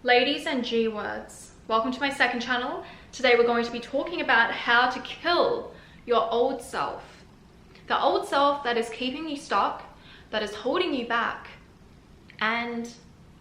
Ladies and G words, welcome to my second channel. Today we're going to be talking about how to kill your old self. The old self that is keeping you stuck, that is holding you back, and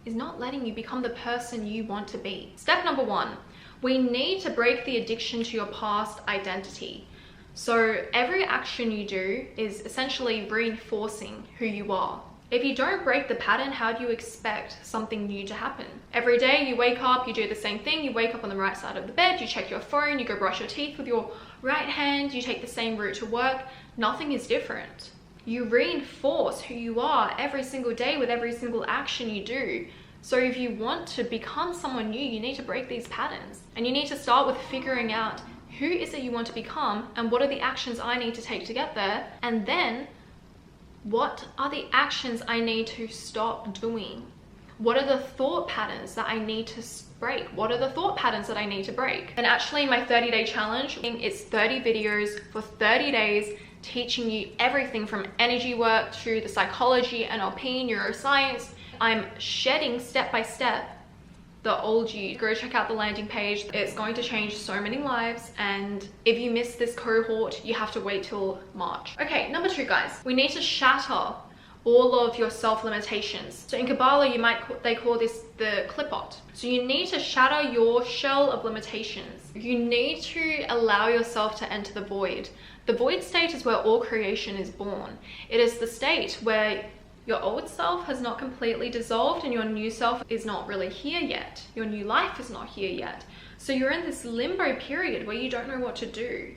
is not letting you become the person you want to be. Step number one, we need to break the addiction to your past identity. So every action you do is essentially reinforcing who you are. If you don't break the pattern, how do you expect something new to happen? Every day you wake up, you do the same thing. You wake up on the right side of the bed, you check your phone, you go brush your teeth with your right hand, you take the same route to work. Nothing is different. You reinforce who you are every single day with every single action you do. So if you want to become someone new, you need to break these patterns. And you need to start with figuring out who is it you want to become and what are the actions I need to take to get there. And then what are the actions I need to stop doing? What are the thought patterns that I need to break? What are the thought patterns that I need to break? And actually my 30-day challenge, it's 30 videos for 30 days teaching you everything from energy work to the psychology, NLP, neuroscience. I'm shedding step by step the old you. Go check out the landing page. It's going to change so many lives, and if you miss this cohort, you have to wait till March. Okay, number two, guys, we need to shatter all of your self-limitations. So in Kabbalah, they call this the klipot. So you need to shatter your shell of limitations. You need to allow yourself to enter the void. The void state is where all creation is born. It is the state where your old self has not completely dissolved and your new self is not really here yet. Your new life is not here yet. So you're in this limbo period where you don't know what to do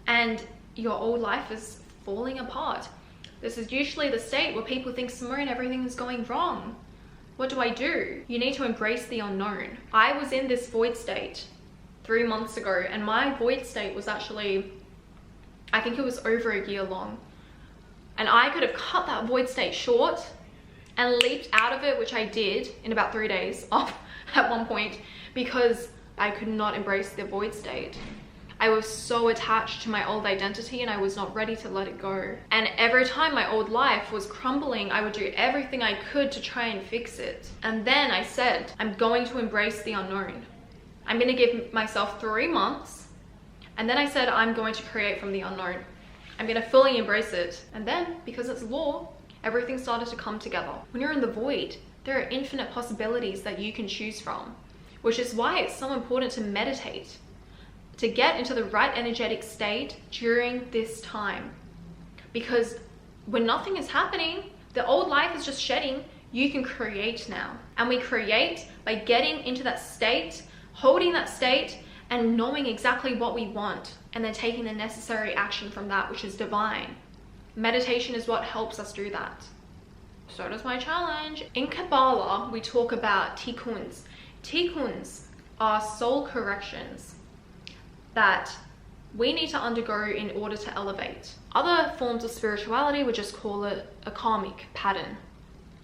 and your old life is falling apart. This is usually the state where people think, Simone, everything is going wrong. What do I do? You need to embrace the unknown. I was in this void state 3 months ago, and my void state was actually, I think it was over a year long. And I could have cut that void state short and leaped out of it, which I did in about 3 days off at one point, because I could not embrace the void state. I was so attached to my old identity and I was not ready to let it go. And every time my old life was crumbling, I would do everything I could to try and fix it. And then I said, I'm going to embrace the unknown. I'm going to give myself 3 months. And then I said, I'm going to create from the unknown. I'm going to fully embrace it. And then, because it's law, everything started to come together. When you're in the void, there are infinite possibilities that you can choose from, which is why it's so important to meditate, to get into the right energetic state during this time. Because when nothing is happening, the old life is just shedding, you can create now. And we create by getting into that state, holding that state, and knowing exactly what we want, and then taking the necessary action from that, which is divine. Meditation is what helps us do that. So does my challenge. In Kabbalah, we talk about tikkuns. Tikkuns are soul corrections that we need to undergo in order to elevate. Other forms of spirituality would just call it a karmic pattern.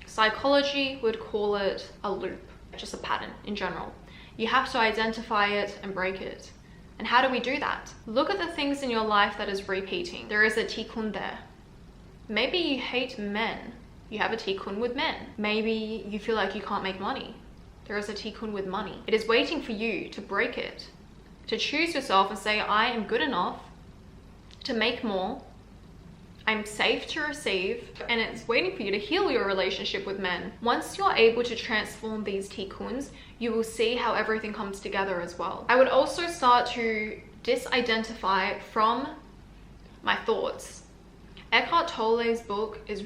Psychology would call it a loop, just a pattern in general. You have to identify it and break it. And how do we do that? Look at the things in your life that is repeating. There is a tikkun there. Maybe you hate men. You have a tikkun with men. Maybe you feel like you can't make money. There is a tikkun with money. It is waiting for you to break it, to choose yourself and say, I am good enough to make more. I'm safe to receive, and it's waiting for you to heal your relationship with men. Once you're able to transform these tikkuns, you will see how everything comes together as well. I would also start to disidentify from my thoughts. Eckhart Tolle's book is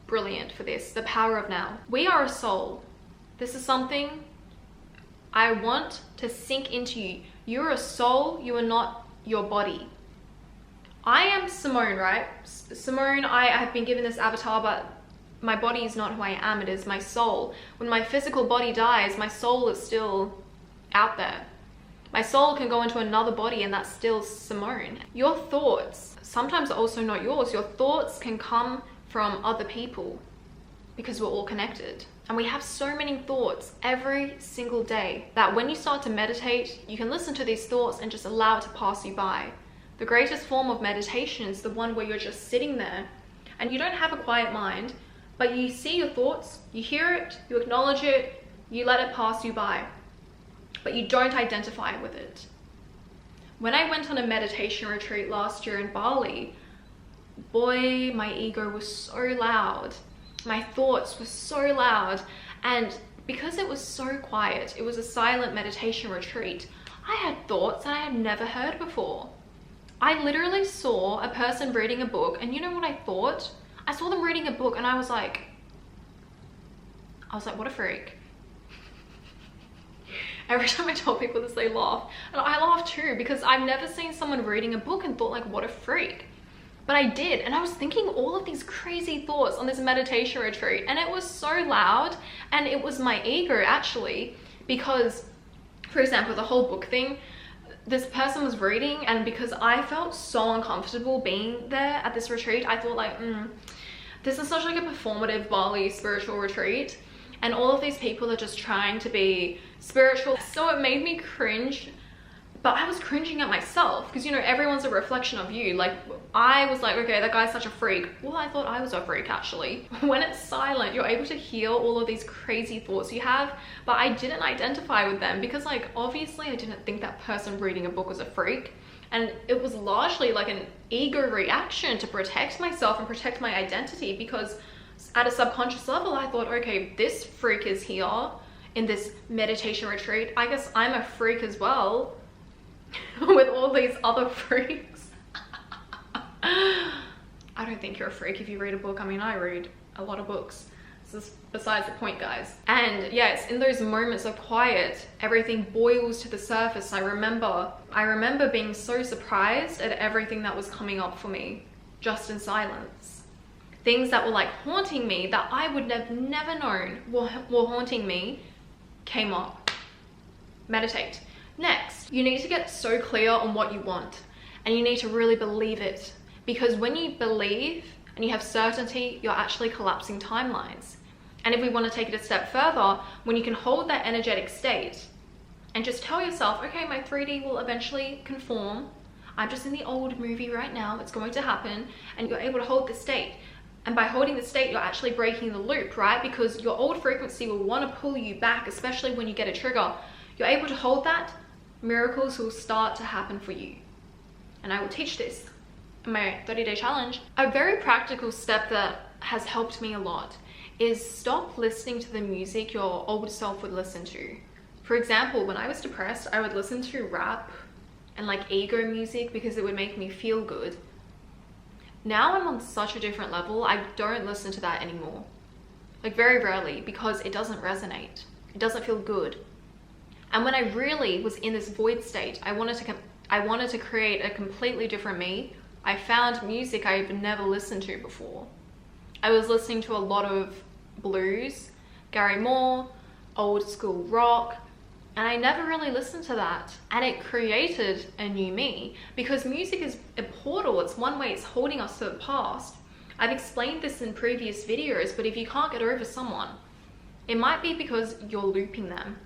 brilliant for this, The Power of Now. We are a soul. This is something I want to sink into you. You're a soul, you are not your body. I am Simone, right? Simone, I have been given this avatar, but my body is not who I am, it is my soul. When my physical body dies, my soul is still out there. My soul can go into another body and that's still Simone. Your thoughts, sometimes also not yours, your thoughts can come from other people because we're all connected. And we have so many thoughts every single day that when you start to meditate, you can listen to these thoughts and just allow it to pass you by. The greatest form of meditation is the one where you're just sitting there and you don't have a quiet mind, but you see your thoughts, you hear it, you acknowledge it, you let it pass you by. but you don't identify with it. When I went on a meditation retreat last year in Bali, boy, my ego was so loud. My thoughts were so loud. And because it was so quiet, it was a silent meditation retreat, I had thoughts that I had never heard before. I literally saw a person reading a book, and you know what I thought? I saw them reading a book and I was like, what a freak. Every time I tell people this, they laugh. And I laugh too, because I've never seen someone reading a book and thought like, what a freak. But I did, and I was thinking all of these crazy thoughts on this meditation retreat, and it was so loud, and it was my ego actually, because, for example, the whole book thing, this person was reading, and because I felt so uncomfortable being there at this retreat, I thought like, this is such like a performative Bali spiritual retreat, and all of these people are just trying to be spiritual. So it made me cringe, but I was cringing at myself, because you know, everyone's a reflection of you. Like, I was like, okay, that guy's such a freak. Well, I thought I was a freak actually. When it's silent, you're able to hear all of these crazy thoughts you have, but I didn't identify with them because like, obviously I didn't think that person reading a book was a freak. And it was largely like an ego reaction to protect myself and protect my identity, because at a subconscious level, I thought, okay, this freak is here in this meditation retreat. I guess I'm a freak as well with all these other freaks. I don't think you're a freak if you read a book. I mean, I read a lot of books. This is besides the point, guys. And yeah, it's in those moments of quiet, everything boils to the surface. I remember being so surprised at everything that was coming up for me, just in silence. Things that were like haunting me, that I would have never known were haunting me, came up. Meditate. Next, you need to get so clear on what you want, and you need to really believe it, because when you believe and you have certainty, you're actually collapsing timelines. And if we want to take it a step further, when you can hold that energetic state and just tell yourself, okay, my 3D will eventually conform. I'm just in the old movie right now. It's going to happen. And you're able to hold the state. And by holding the state, you're actually breaking the loop, right? Because your old frequency will want to pull you back, especially when you get a trigger. You're able to hold that, miracles will start to happen for you. And I will teach this in my 30-day challenge. A very practical step that has helped me a lot is stop listening to the music your old self would listen to. For example, when I was depressed, I would listen to rap and like ego music because it would make me feel good. Now I'm on such a different level, I don't listen to that anymore. Like very rarely, because it doesn't resonate. It doesn't feel good. And when I really was in this void state, I wanted to create a completely different me. I found music I've never listened to before. I was listening to a lot of blues, Gary Moore, old school rock, and I never really listened to that. And it created a new me, because music is a portal. It's one way it's holding us to the past. I've explained this in previous videos, but if you can't get over someone, it might be because you're looping them.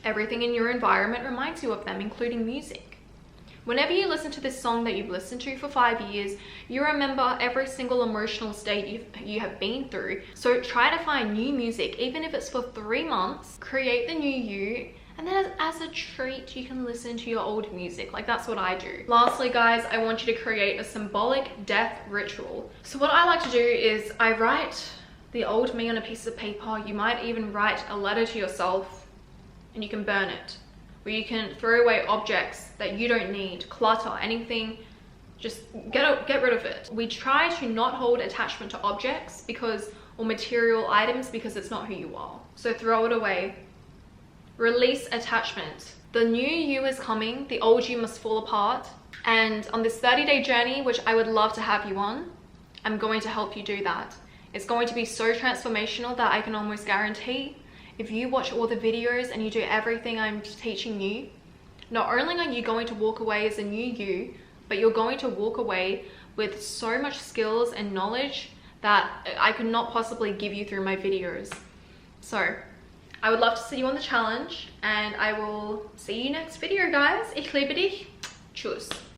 Everything in your environment reminds you of them, including music. Whenever you listen to this song that you've listened to for 5 years, you remember every single emotional state you have been through. So try to find new music, even if it's for 3 months. Create the new you, and then as a treat, you can listen to your old music. Like, that's what I do. Lastly, guys, I want you to create a symbolic death ritual. So what I like to do is I write the old me on a piece of paper. You might even write a letter to yourself, and you can burn it. Where you can throw away objects that you don't need, clutter, anything, just get rid of it. We try to not hold attachment to objects or material items because it's not who you are. So throw it away. Release attachment. The new you is coming, the old you must fall apart. And on this 30-day journey, which I would love to have you on, I'm going to help you do that. It's going to be so transformational that I can almost guarantee if you watch all the videos and you do everything I'm teaching you, not only are you going to walk away as a new you, but you're going to walk away with so much skills and knowledge that I could not possibly give you through my videos. So I would love to see you on the challenge, and I will see you next video, guys. Ich liebe dich. Tschüss.